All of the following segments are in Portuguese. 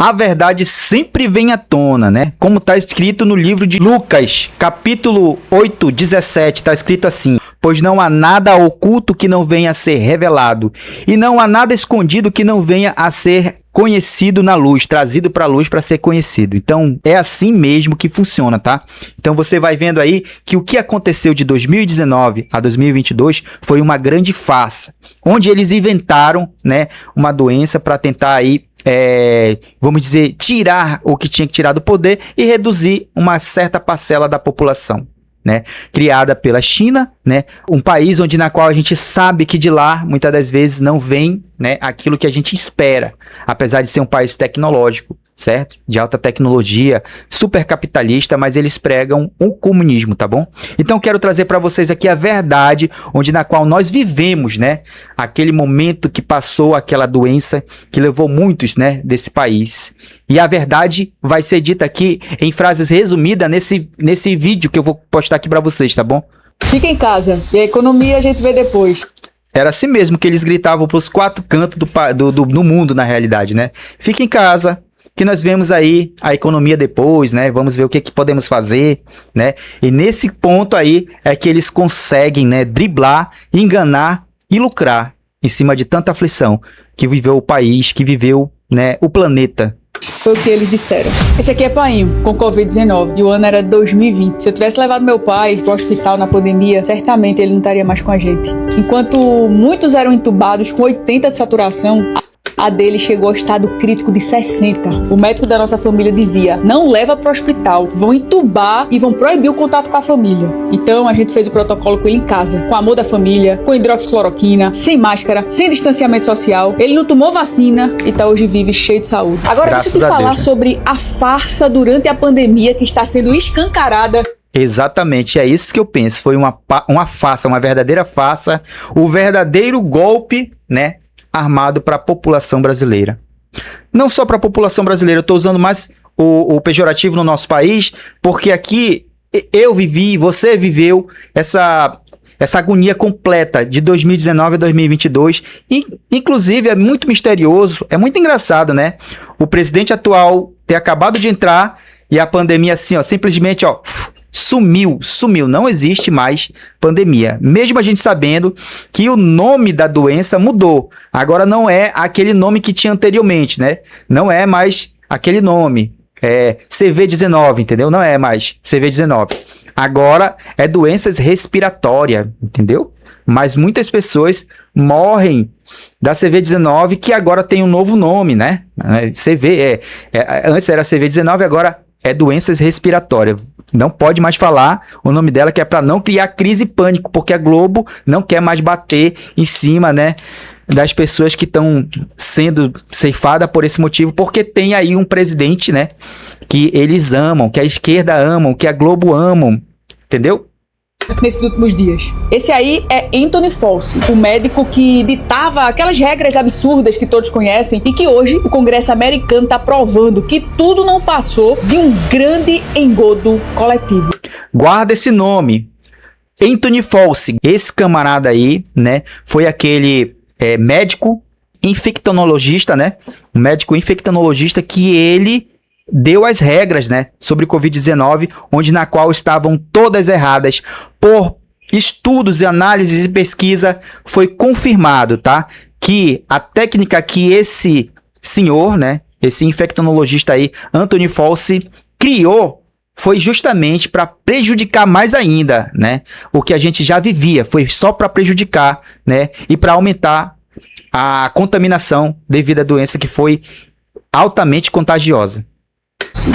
a verdade sempre vem à tona, né? Como está escrito no livro de Lucas, capítulo 8, 17, está escrito assim: pois não há nada oculto que não venha a ser revelado, e não há nada escondido que não venha a ser conhecido na luz, trazido para a luz para ser conhecido. Então, é assim mesmo que funciona, tá? Então, você vai vendo aí que o que aconteceu de 2019 a 2022 foi uma grande farsa, onde eles inventaram, né, uma doença para tentar aí, vamos dizer, tirar o que tinha que tirar do poder e reduzir uma certa parcela da população, né, criada pela China, né, um país na qual a gente sabe que de lá, muitas das vezes, não vem, né, aquilo que a gente espera, apesar de ser um país tecnológico, certo? De alta tecnologia, super capitalista, mas eles pregam o comunismo, tá bom? Então, quero trazer para vocês aqui a verdade, na qual nós vivemos, né, aquele momento que passou aquela doença que levou muitos, né, desse país. E a verdade vai ser dita aqui em frases resumidas nesse vídeo que eu vou postar aqui para vocês, tá bom? Fica em casa e a economia a gente vê depois. Era assim mesmo que eles gritavam pros 4 cantos do mundo, na realidade, né? Fica em casa, que nós vemos aí a economia depois, né? Vamos ver o que podemos fazer, né? E nesse ponto aí é que eles conseguem, né, driblar, enganar e lucrar em cima de tanta aflição que viveu o país, que viveu, né, o planeta. Foi o que eles disseram. Esse aqui é Painho, com Covid-19, e o ano era 2020. Se eu tivesse levado meu pai pro hospital na pandemia, certamente ele não estaria mais com a gente. Enquanto muitos eram entubados com 80 de saturação, a dele chegou ao estado crítico de 60. O médico da nossa família dizia: não leva pro hospital, vão entubar e vão proibir o contato com a família. Então a gente fez o protocolo com ele em casa, com amor da família, com hidroxicloroquina, sem máscara, sem distanciamento social. Ele não tomou vacina e tá hoje vive cheio de saúde. Agora deixa eu te falar sobre a farsa durante a pandemia que está sendo escancarada. Exatamente, é isso que eu penso. Foi uma farsa, uma verdadeira farsa, o verdadeiro golpe, né, armado para a população brasileira. Não só para a população brasileira, eu estou usando mais o pejorativo no nosso país, porque aqui eu vivi, você viveu essa agonia completa de 2019 a 2022, inclusive é muito misterioso, é muito engraçado, né? O presidente atual ter acabado de entrar e a pandemia assim, ó, simplesmente, ó, sumiu, não existe mais pandemia, mesmo a gente sabendo que o nome da doença mudou, agora não é aquele nome que tinha anteriormente, né, não é mais aquele nome, CV19, entendeu, não é mais CV19, agora é doenças respiratórias, entendeu, mas muitas pessoas morrem da CV19 que agora tem um novo nome, né, antes era CV19, agora é doenças respiratórias. Não pode mais falar o nome dela, que é para não criar crise e pânico, porque a Globo não quer mais bater em cima, né, das pessoas que estão sendo ceifadas por esse motivo, porque tem aí um presidente, né, que eles amam, que a esquerda amam, que a Globo amam, entendeu? Nesses últimos dias. Esse aí é Anthony Fauci, o médico que ditava aquelas regras absurdas que todos conhecem e que hoje o Congresso americano está provando que tudo não passou de um grande engodo coletivo. Guarda esse nome, Anthony Fauci. Esse camarada aí, né, foi aquele médico infectologista, né, um médico infectologista que ele deu as regras, né, sobre Covid-19, na qual estavam todas erradas. Por estudos e análises e pesquisa, foi confirmado, tá, que a técnica que esse senhor, né, esse infectologista aí, Anthony Fauci, criou foi justamente para prejudicar mais ainda, né, o que a gente já vivia, foi só para prejudicar, né, e para aumentar a contaminação devido à doença que foi altamente contagiosa.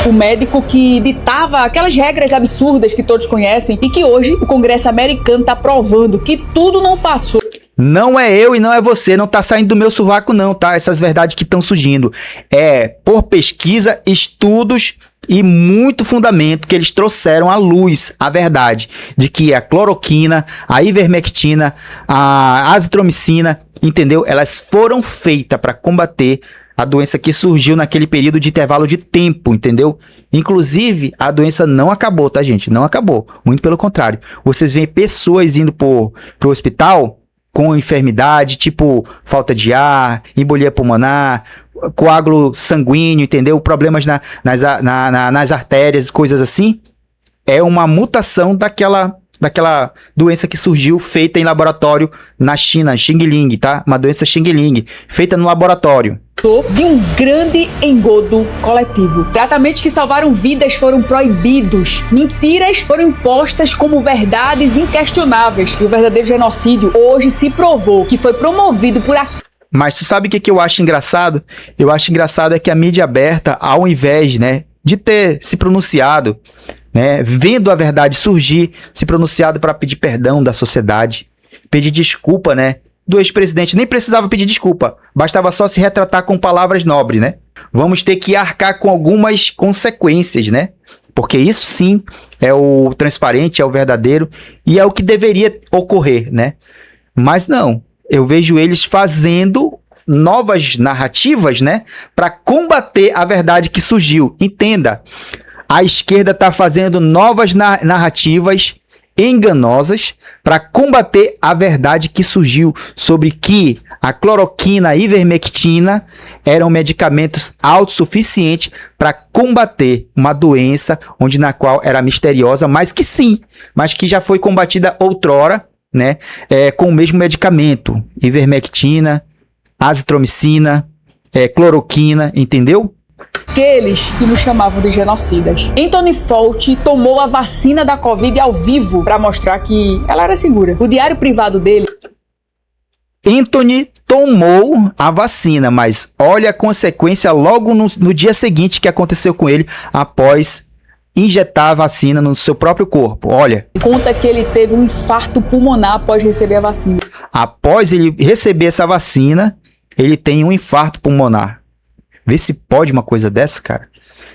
O médico que ditava aquelas regras absurdas que todos conhecem e que hoje o Congresso americano está provando que tudo não passou. Não é eu e não é você, não tá saindo do meu sovaco não, tá? Essas verdades que estão surgindo. É por pesquisa, estudos e muito fundamento que eles trouxeram à luz a verdade de que a cloroquina, a ivermectina, a azitromicina, entendeu? Elas foram feitas para combater a doença que surgiu naquele período de intervalo de tempo, entendeu? Inclusive, a doença não acabou, tá, gente? Não acabou. Muito pelo contrário. Vocês veem pessoas indo pro hospital com enfermidade, tipo falta de ar, embolia pulmonar, coágulo sanguíneo, entendeu? Problemas nas artérias, coisas assim. É uma mutação daquela doença que surgiu, feita em laboratório na China, Xing-Ling, tá? Uma doença Xing-Ling, feita no laboratório. De um grande engodo coletivo. Tratamentos que salvaram vidas foram proibidos. Mentiras foram impostas como verdades inquestionáveis. E o verdadeiro genocídio hoje se provou que foi promovido por Mas tu sabe o que eu acho engraçado? Eu acho engraçado é que a mídia aberta, ao invés, né, de ter se pronunciado, né, vendo a verdade surgir, se pronunciado para pedir perdão da sociedade, pedir desculpa, né, do ex-presidente, nem precisava pedir desculpa, bastava só se retratar com palavras nobres, né? Vamos ter que arcar com algumas consequências, né? Porque isso sim é o transparente, é o verdadeiro e é o que deveria ocorrer, né? Mas não, eu vejo eles fazendo novas narrativas, né, para combater a verdade que surgiu. Entenda, a esquerda está fazendo novas narrativas enganosas para combater a verdade que surgiu sobre que a cloroquina e ivermectina eram medicamentos autossuficientes para combater uma doença na qual era misteriosa, mas que sim, mas que já foi combatida outrora, né, com o mesmo medicamento, ivermectina, azitromicina, cloroquina, entendeu? Aqueles que nos chamavam de genocidas. Anthony Fauci tomou a vacina da Covid ao vivo para mostrar que ela era segura. O diário privado dele... Anthony tomou a vacina, mas olha a consequência logo no dia seguinte que aconteceu com ele após injetar a vacina no seu próprio corpo. Olha. Conta que ele teve um infarto pulmonar após receber a vacina. Após ele receber essa vacina, ele tem um infarto pulmonar. Vê se pode uma coisa dessa, cara.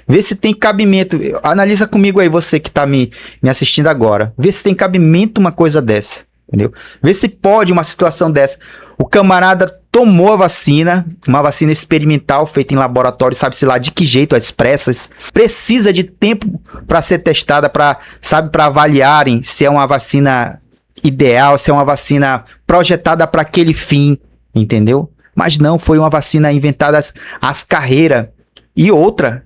Vê se tem cabimento. Analisa comigo aí, você que tá me assistindo agora. Vê se tem cabimento uma coisa dessa, entendeu? Vê se pode uma situação dessa. O camarada tomou a vacina, uma vacina experimental feita em laboratório, sabe-se lá de que jeito, às pressas. Precisa de tempo para ser testada, para avaliarem se é uma vacina ideal, se é uma vacina projetada para aquele fim, entendeu? Mas não, foi uma vacina inventada às carreiras. E outra,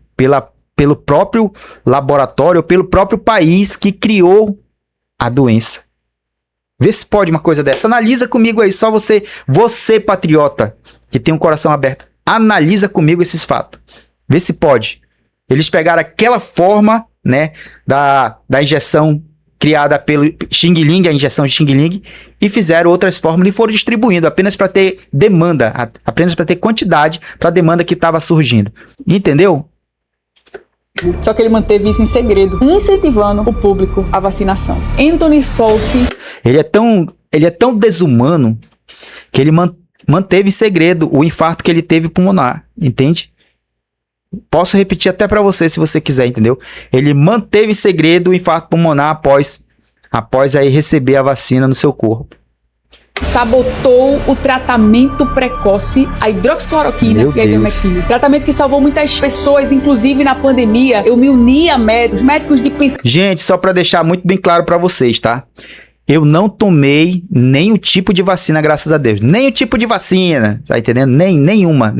pelo próprio laboratório, pelo próprio país que criou a doença. Vê se pode uma coisa dessa. Analisa comigo aí, só você patriota, que tem um coração aberto. Analisa comigo esses fatos. Vê se pode. Eles pegaram aquela forma, né, da injeção criada pelo Xing-Ling, a injeção de Xing-Ling, e fizeram outras fórmulas e foram distribuindo apenas para ter demanda, apenas para ter quantidade para a demanda que estava surgindo. Entendeu? Só que ele manteve isso em segredo, incentivando o público à vacinação. Anthony Fauci... Ele é tão desumano que ele manteve em segredo o infarto que ele teve pulmonar, entende? Posso repetir até para você se você quiser, entendeu? Ele manteve em segredo o infarto pulmonar após aí receber a vacina no seu corpo. Sabotou o tratamento precoce, a hidroxicloroquina e a ivermectina. Tratamento que salvou muitas pessoas, inclusive na pandemia. Eu me uni a médicos de pesquisa. Gente, só para deixar muito bem claro para vocês, tá? Eu não tomei nenhum tipo de vacina, graças a Deus. Nem o tipo de vacina, tá entendendo? Nenhuma.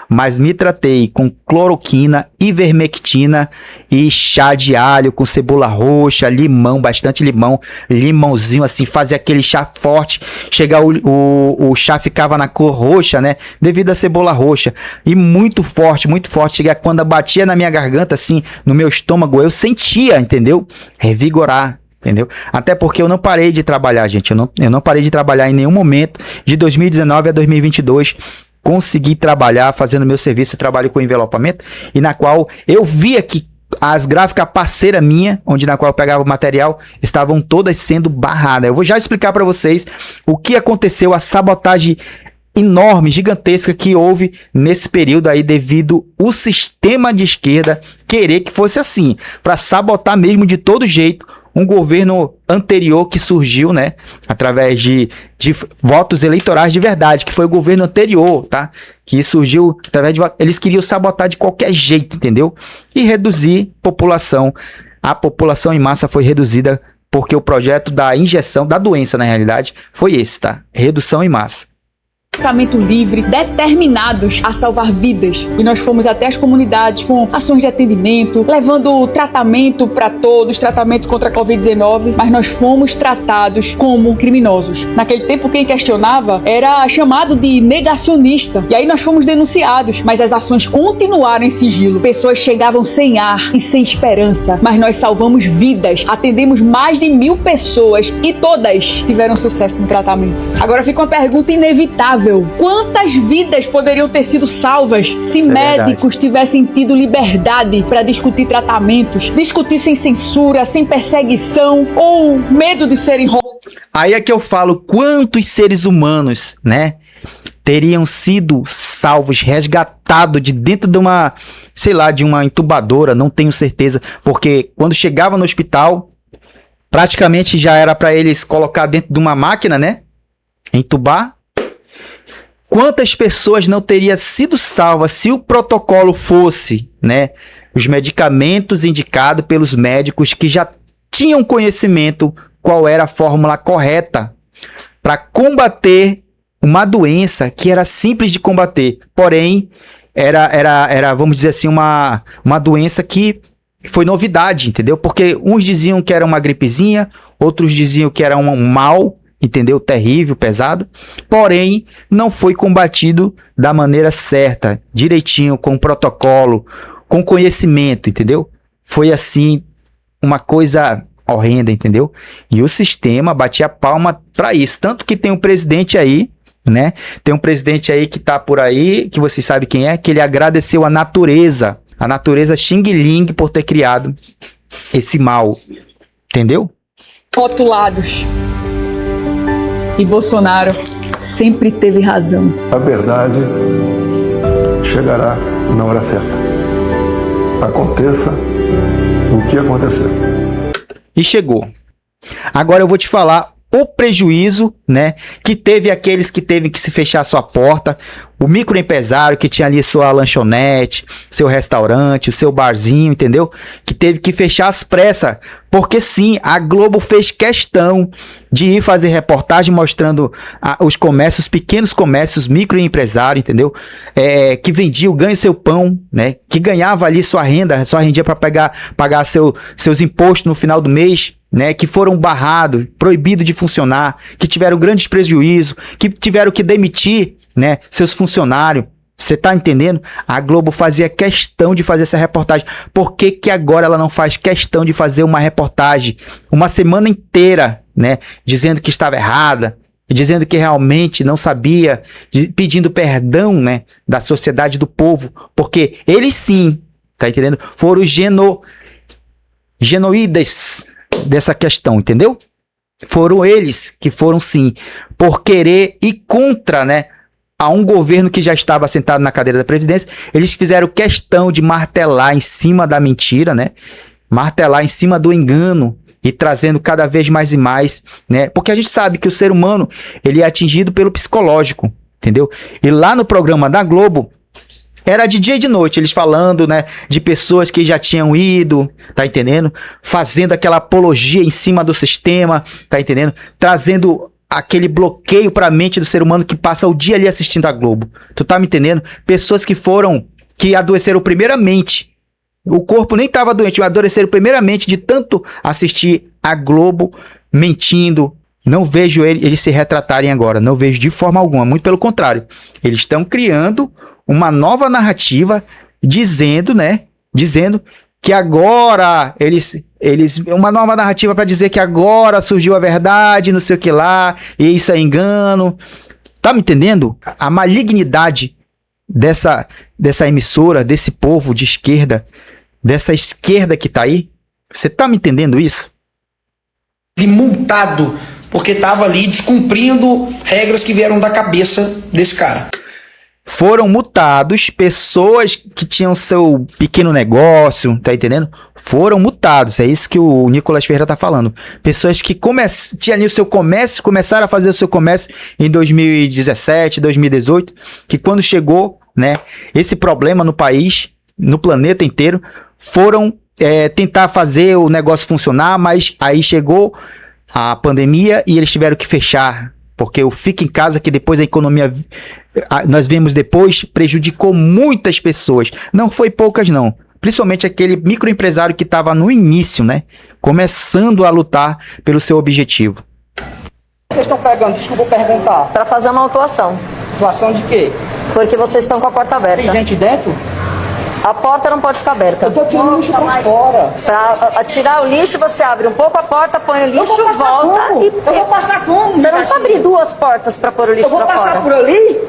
Mas me tratei com cloroquina, ivermectina e chá de alho com cebola roxa, limão, bastante limão, limãozinho assim, fazer aquele chá forte. Chegar o chá ficava na cor roxa, né? Devido à cebola roxa. E muito forte. Chegar quando batia na minha garganta, assim, no meu estômago, eu sentia, entendeu? Revigorar. Entendeu? Até porque eu não parei de trabalhar, gente. Eu não parei de trabalhar em nenhum momento. De 2019 a 2022, consegui trabalhar fazendo meu serviço. Eu trabalho com envelopamento. E na qual eu via que as gráficas parceira minha, na qual eu pegava o material, estavam todas sendo barradas. Eu vou já explicar para vocês o que aconteceu, a sabotagem enorme, gigantesca que houve nesse período aí devido o sistema de esquerda querer que fosse assim, para sabotar mesmo de todo jeito um governo anterior que surgiu, né, através de votos eleitorais de verdade, que foi o governo anterior, tá? Que surgiu através de eles queriam sabotar de qualquer jeito, entendeu? E reduzir população. A população em massa foi reduzida porque o projeto da injeção, da doença, na realidade, foi esse, tá? Redução em massa. Pensamento livre, determinados a salvar vidas. E nós fomos até as comunidades com ações de atendimento, levando tratamento para todos, tratamento contra a Covid-19, mas nós fomos tratados como criminosos. Naquele tempo, quem questionava era chamado de negacionista. E aí nós fomos denunciados, mas as ações continuaram em sigilo. Pessoas chegavam sem ar e sem esperança, mas nós salvamos vidas, atendemos mais de 1.000 pessoas e todas tiveram sucesso no tratamento. Agora fica uma pergunta inevitável. Quantas vidas poderiam ter sido salvas se médicos tivessem tido liberdade para discutir tratamentos, discutir sem censura, sem perseguição ou medo de serem roubados? Aí é que eu falo quantos seres humanos, né, teriam sido salvos, resgatados de dentro de uma, sei lá, de uma entubadora, não tenho certeza, porque quando chegava no hospital, praticamente já era para eles colocar dentro de uma máquina, né, entubar. Quantas pessoas não teriam sido salvas se o protocolo fosse, né, os medicamentos indicados pelos médicos que já tinham conhecimento qual era a fórmula correta para combater uma doença que era simples de combater, porém era vamos dizer assim, uma doença que foi novidade, entendeu? Porque uns diziam que era uma gripezinha, outros diziam que era um mal, entendeu? Terrível, pesado, porém não foi combatido da maneira certa, direitinho, com protocolo, com conhecimento, entendeu? Foi assim, uma coisa horrenda, entendeu? E o sistema batia palma para isso, tanto que tem um presidente aí, né? Tem um presidente aí que tá por aí, que vocês sabem quem é, que ele agradeceu a natureza Xing Ling por ter criado esse mal, entendeu? Rotulados. E Bolsonaro sempre teve razão. A verdade chegará na hora certa. Aconteça o que acontecer. E chegou. Agora eu vou te falar o prejuízo, né, que teve aqueles que teve que se fechar sua porta, o microempresário que tinha ali sua lanchonete, seu restaurante, o seu barzinho, entendeu? Que teve que fechar às pressas, porque sim, a Globo fez questão de ir fazer reportagem mostrando os comércios, os pequenos comércios, microempresários, entendeu? Que vendiam, ganham seu pão, né? Que ganhava ali sua renda, sua rendia para pagar seus impostos no final do mês, né, que foram barrados, proibidos de funcionar, que tiveram grandes prejuízos, que tiveram que demitir, né, seus funcionários. Você tá entendendo? A Globo fazia questão de fazer essa reportagem. Por que que agora ela não faz questão de fazer uma reportagem uma semana inteira, né, dizendo que estava errada, dizendo que realmente não sabia, pedindo perdão, né, da sociedade, do povo, porque eles sim, tá entendendo? Foram genoídas dessa questão, entendeu? Foram eles que foram sim, por querer ir contra, né, a um governo que já estava sentado na cadeira da Previdência. Eles fizeram questão de martelar em cima da mentira, né, martelar em cima do engano e trazendo cada vez mais e mais, né, porque a gente sabe que o ser humano, ele é atingido pelo psicológico, entendeu? E lá no programa da Globo, era de dia e de noite, eles falando, né, de pessoas que já tinham ido, tá entendendo? Fazendo aquela apologia em cima do sistema, tá entendendo? Trazendo aquele bloqueio pra mente do ser humano que passa o dia ali assistindo a Globo. Tu tá me entendendo? Pessoas que adoeceram primeiramente. O corpo nem tava doente, mas adoeceram primeiramente de tanto assistir a Globo mentindo. Não vejo eles se retratarem agora, não vejo de forma alguma, muito pelo contrário. Eles estão criando uma nova narrativa, dizendo que agora uma nova narrativa para dizer que agora surgiu a verdade, não sei o que lá, e isso é engano. Tá me entendendo? A malignidade dessa emissora, desse povo de esquerda, dessa esquerda que tá aí. Você tá me entendendo isso? E multado porque estava ali descumprindo regras que vieram da cabeça desse cara. Foram multados pessoas que tinham seu pequeno negócio, tá entendendo? Foram multados, é isso que o Nicolas Ferreira tá falando. Pessoas que tinham ali o seu comércio, começaram a fazer o seu comércio em 2017, 2018, que quando chegou, né, esse problema no país, no planeta inteiro, foram tentar fazer o negócio funcionar, mas aí chegou a pandemia e eles tiveram que fechar, porque o Fica em Casa, que depois a economia, nós vemos depois, prejudicou muitas pessoas. Não foi poucas, não. Principalmente aquele microempresário que estava no início, né? Começando a lutar pelo seu objetivo. Vocês estão pegando, desculpa perguntar. Para fazer uma autuação. Doação de quê? Porque vocês estão com a porta aberta. Tem gente dentro? A porta não pode ficar aberta. Eu tô tirando lixo pra fora. Para tirar o lixo, você abre um pouco a porta, põe o lixo, volta como? e... Eu vou passar como? Você não precisa abrir duas portas para pôr o lixo Eu vou para passar fora. por ali?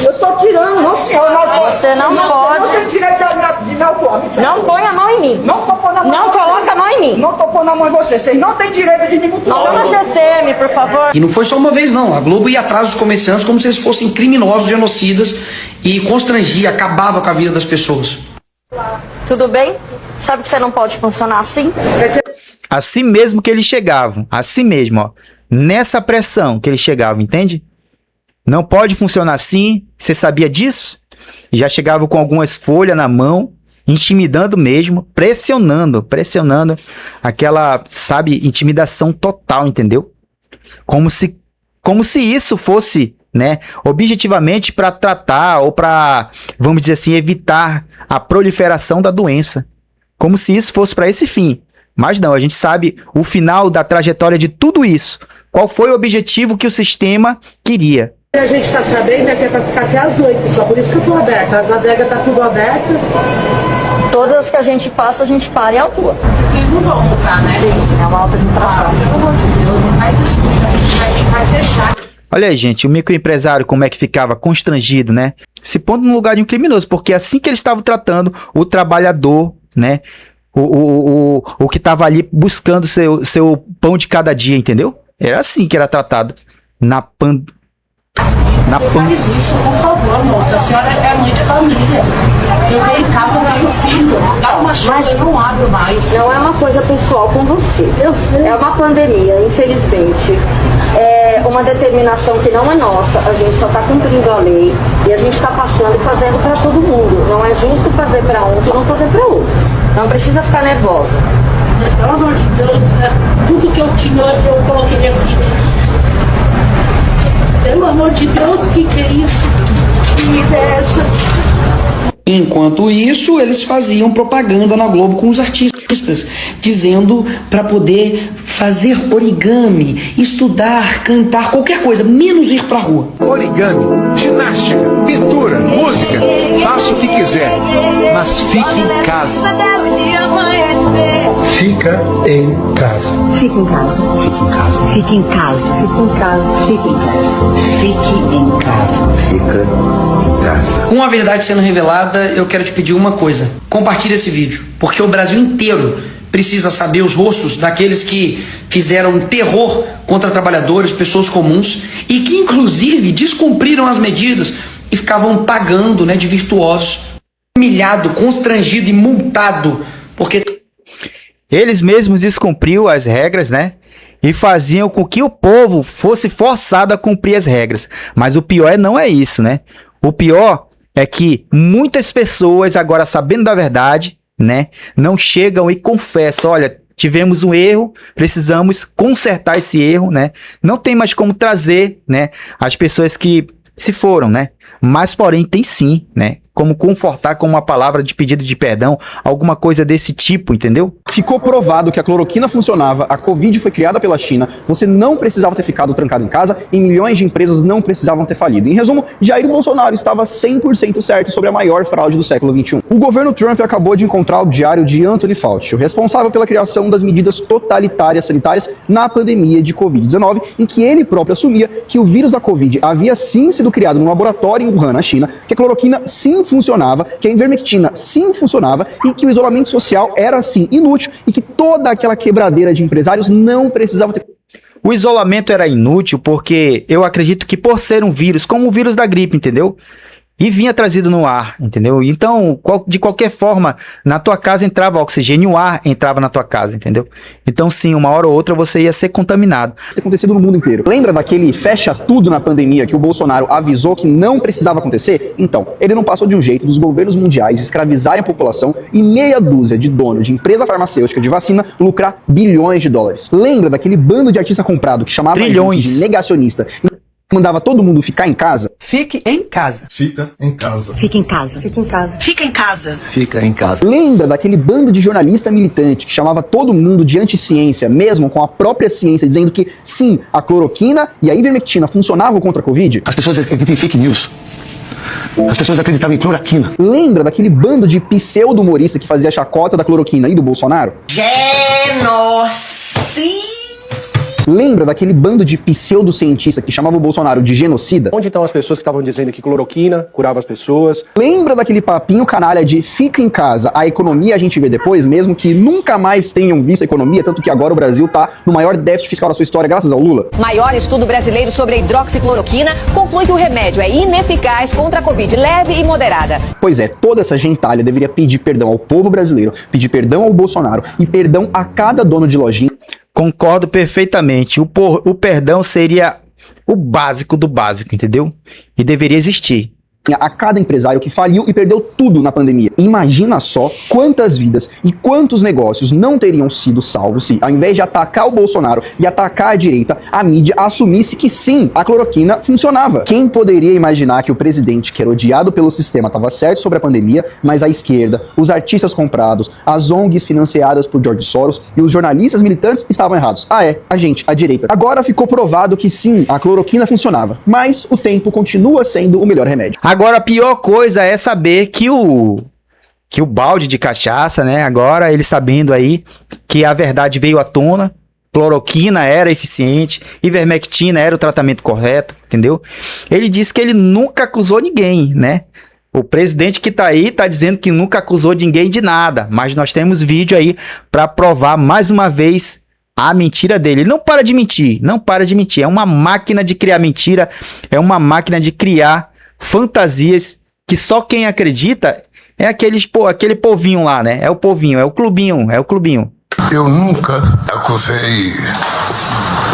Eu tô tirando, não senhor. Você não pode. Não tem direito de me autuar. Não põe a mão em mim. Não tô pondo a mão Não em você. coloca a mão em mim. Não tô pondo a mão em você. Vocês não têm direito de me autuar. Chama a GCM, por favor. E não foi só uma vez, não. A Globo ia atrás dos comerciantes como se eles fossem criminosos, genocidas, e constrangia, acabava com a vida das pessoas. Tudo bem? Sabe que você não pode funcionar assim? Assim mesmo que eles chegavam, assim mesmo, ó, nessa pressão que eles chegavam, entende? Não pode funcionar assim, você sabia disso? Já chegavam com algumas folhas na mão, intimidando mesmo, pressionando aquela, sabe, intimidação total, entendeu? Como se isso fosse, né, objetivamente para tratar ou para, vamos dizer assim, evitar a proliferação da doença. Como se isso fosse para esse fim. Mas não, a gente sabe o final da trajetória de tudo isso. Qual foi o objetivo que o sistema queria? A gente tá sabendo que é pra ficar até às 8, só por isso que eu tô aberta. As adegas tá tudo aberta. Todas as que a gente passa, a gente para e autua. Vocês não vão lutar, né? Sim, é uma alta infração. Pelo amor de Deus, não faz isso, a gente vai fechar. Olha aí, gente, o microempresário como é que ficava constrangido, né? Se pondo no lugar de um criminoso, porque assim que eles estavam tratando o trabalhador, né? O que estava ali buscando seu pão de cada dia, entendeu? Era assim que era tratado Faz isso, por favor, moça. A senhora é mãe de família. Eu venho em casa, tenho filho. Dá uma chance, eu não abro mais. Não é uma coisa pessoal com você. Eu sei. É uma pandemia, infelizmente. É uma determinação que não é nossa. A gente só está cumprindo a lei e a gente está passando e fazendo para todo mundo. Não é justo fazer para uns e não fazer para outros. Não precisa ficar nervosa. Pelo amor de Deus, tudo que eu tinha, eu coloquei aqui. Pelo amor de Deus, que é isso? Que vida é essa? Enquanto isso, eles faziam propaganda na Globo com os artistas, dizendo para poder fazer origami, estudar, cantar, qualquer coisa, menos ir pra rua. Origami, ginástica, pintura, música, faça o que quiser, mas fique em casa. Fica em casa. Fique em casa. Fique em casa. Fique em casa. Fique em casa. Fique em casa. Fica em casa. Com a verdade sendo revelada, eu quero te pedir uma coisa. Compartilhe esse vídeo, porque o Brasil inteiro precisa saber os rostos daqueles que fizeram terror contra trabalhadores, pessoas comuns, e que inclusive descumpriram as medidas e ficavam pagando, né, de virtuosos, humilhado, constrangido e multado, porque Eles mesmos descumpriam as regras, né? E faziam com que o povo fosse forçado a cumprir as regras. Mas o pior não é isso, né? O pior é que muitas pessoas, agora sabendo da verdade, né? Não chegam e confessam, olha, tivemos um erro, precisamos consertar esse erro, né? Não tem mais como trazer, né? As pessoas que se foram, né? Mas, porém, tem sim, né? Como confortar com uma palavra de pedido de perdão, alguma coisa desse tipo, entendeu? Ficou provado que a cloroquina funcionava, a Covid foi criada pela China, você não precisava ter ficado trancado em casa e milhões de empresas não precisavam ter falido. Em resumo, Jair Bolsonaro estava 100% certo sobre a maior fraude do século XXI. O governo Trump acabou de encontrar o diário de Anthony Fauci, o responsável pela criação das medidas totalitárias sanitárias na pandemia de Covid-19, em que ele próprio assumia que o vírus da Covid havia sim sido criado num laboratório em Wuhan, na China, que a cloroquina sim funcionava, que a ivermectina sim funcionava e que o isolamento social era sim inútil e que toda aquela quebradeira de empresários não precisava ter. O isolamento era inútil porque eu acredito que por ser um vírus, como o vírus da gripe, entendeu? e vinha trazido no ar, entendeu? Então, de qualquer forma, na tua casa entrava oxigênio e o ar entrava na tua casa, entendeu? Então, sim, uma hora ou outra você ia ser contaminado. Tem acontecido no mundo inteiro. Lembra daquele fecha tudo na pandemia que o Bolsonaro avisou que não precisava acontecer? Então, ele não passou de um jeito dos governos mundiais escravizarem a população e meia dúzia de donos de empresa farmacêutica de vacina lucrar bilhões de dólares. Lembra daquele bando de artista comprado que chamava a gente de negacionista? Mandava todo mundo ficar em casa? Fique em casa. Fica em casa. Fica em casa. Fica em casa. Fica em casa. Fica em casa. Lembra daquele bando de jornalista militante que chamava todo mundo de anticiência, mesmo com a própria ciência, dizendo que sim, a cloroquina e a ivermectina funcionavam contra a Covid? As pessoas acreditam em fake news. As pessoas acreditavam em cloroquina. Lembra daquele bando de pseudo-humorista que fazia chacota da cloroquina e do Bolsonaro? Genocídio. Lembra daquele bando de pseudo-cientista que chamava o Bolsonaro de genocida? Onde estão as pessoas que estavam dizendo que cloroquina curava as pessoas? Lembra daquele papinho canalha de fica em casa, a economia a gente vê depois, mesmo que nunca mais tenham visto a economia, tanto que agora o Brasil tá no maior déficit fiscal da sua história, graças ao Lula? Maior estudo brasileiro sobre a hidroxicloroquina conclui que o remédio é ineficaz contra a Covid leve e moderada. Pois é, toda essa gentalha deveria pedir perdão ao povo brasileiro, pedir perdão ao Bolsonaro e perdão a cada dono de lojinha. Concordo perfeitamente. O perdão seria o básico do básico, entendeu? E deveria existir. A cada empresário que faliu e perdeu tudo na pandemia. Imagina só quantas vidas e quantos negócios não teriam sido salvos se, ao invés de atacar o Bolsonaro e atacar a direita, a mídia assumisse que sim, a cloroquina funcionava. Quem poderia imaginar que o presidente, que era odiado pelo sistema, estava certo sobre a pandemia, mas a esquerda, os artistas comprados, as ONGs financiadas por George Soros e os jornalistas militantes estavam errados? Ah é, a gente, a direita. Agora ficou provado que sim, a cloroquina funcionava, mas o tempo continua sendo o melhor remédio. Agora, a pior coisa é saber que o balde de cachaça, né? Agora, ele sabendo aí que a verdade veio à tona, cloroquina era eficiente, ivermectina era o tratamento correto, entendeu? Ele disse que ele nunca acusou ninguém, né? O presidente que tá aí tá dizendo que nunca acusou ninguém de nada, mas nós temos vídeo aí para provar mais uma vez a mentira dele. Ele não para de mentir, não para de mentir. É uma máquina de criar mentira, é uma máquina de criar fantasias que só quem acredita é aquele povinho lá, né? É o povinho, é o clubinho. Eu nunca acusei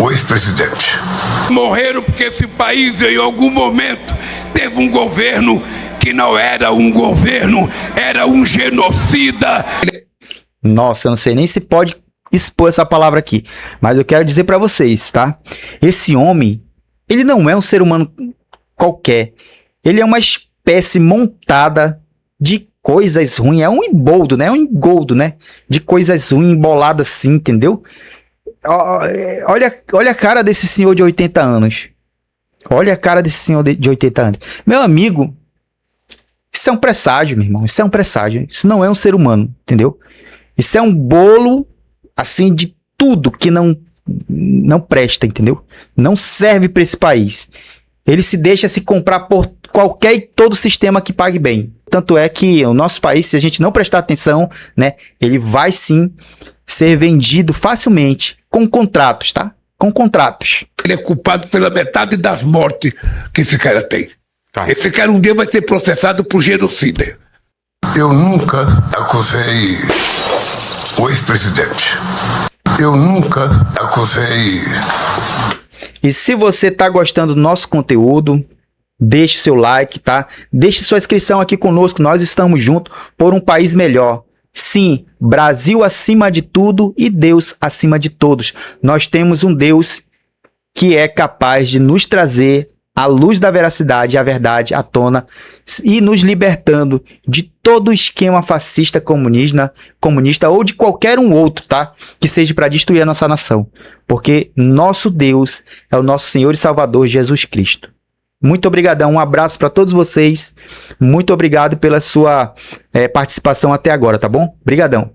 o ex-presidente. Morreram porque esse país, em algum momento, teve um governo que não era um governo, era um genocida. Nossa, eu não sei nem se pode expor essa palavra aqui, mas eu quero dizer pra vocês, tá? Esse homem, ele não é um ser humano qualquer. Ele é uma espécie montada de coisas ruins. É um engodo, né? De coisas ruins, emboladas assim, entendeu? Olha a cara desse senhor de 80 anos. Olha a cara desse senhor de 80 anos. Meu amigo, isso é um presságio, meu irmão. Isso é um presságio. Isso não é um ser humano, entendeu? Isso é um bolo, assim, de tudo que não presta, entendeu? Não serve para esse país. Ele se deixa se comprar por qualquer e todo sistema que pague bem. Tanto é que o nosso país, se a gente não prestar atenção, né, ele vai sim ser vendido facilmente com contratos, tá? Com contratos. Ele é culpado pela metade das mortes que esse cara tem. Esse cara um dia vai ser processado por genocídio. Eu nunca acusei o ex-presidente. Eu nunca acusei. E se você tá gostando do nosso conteúdo, deixe seu like, tá? Deixe sua inscrição aqui conosco, nós estamos juntos por um país melhor. Sim, Brasil acima de tudo e Deus acima de todos. Nós temos um Deus que é capaz de nos trazer a luz da veracidade e a verdade à tona e nos libertando de todo o esquema fascista comunista ou de qualquer um outro, tá? Que seja para destruir a nossa nação. Porque nosso Deus é o nosso Senhor e Salvador Jesus Cristo. Muito obrigadão, um abraço para todos vocês. Muito obrigado pela sua participação até agora, tá bom? Obrigadão.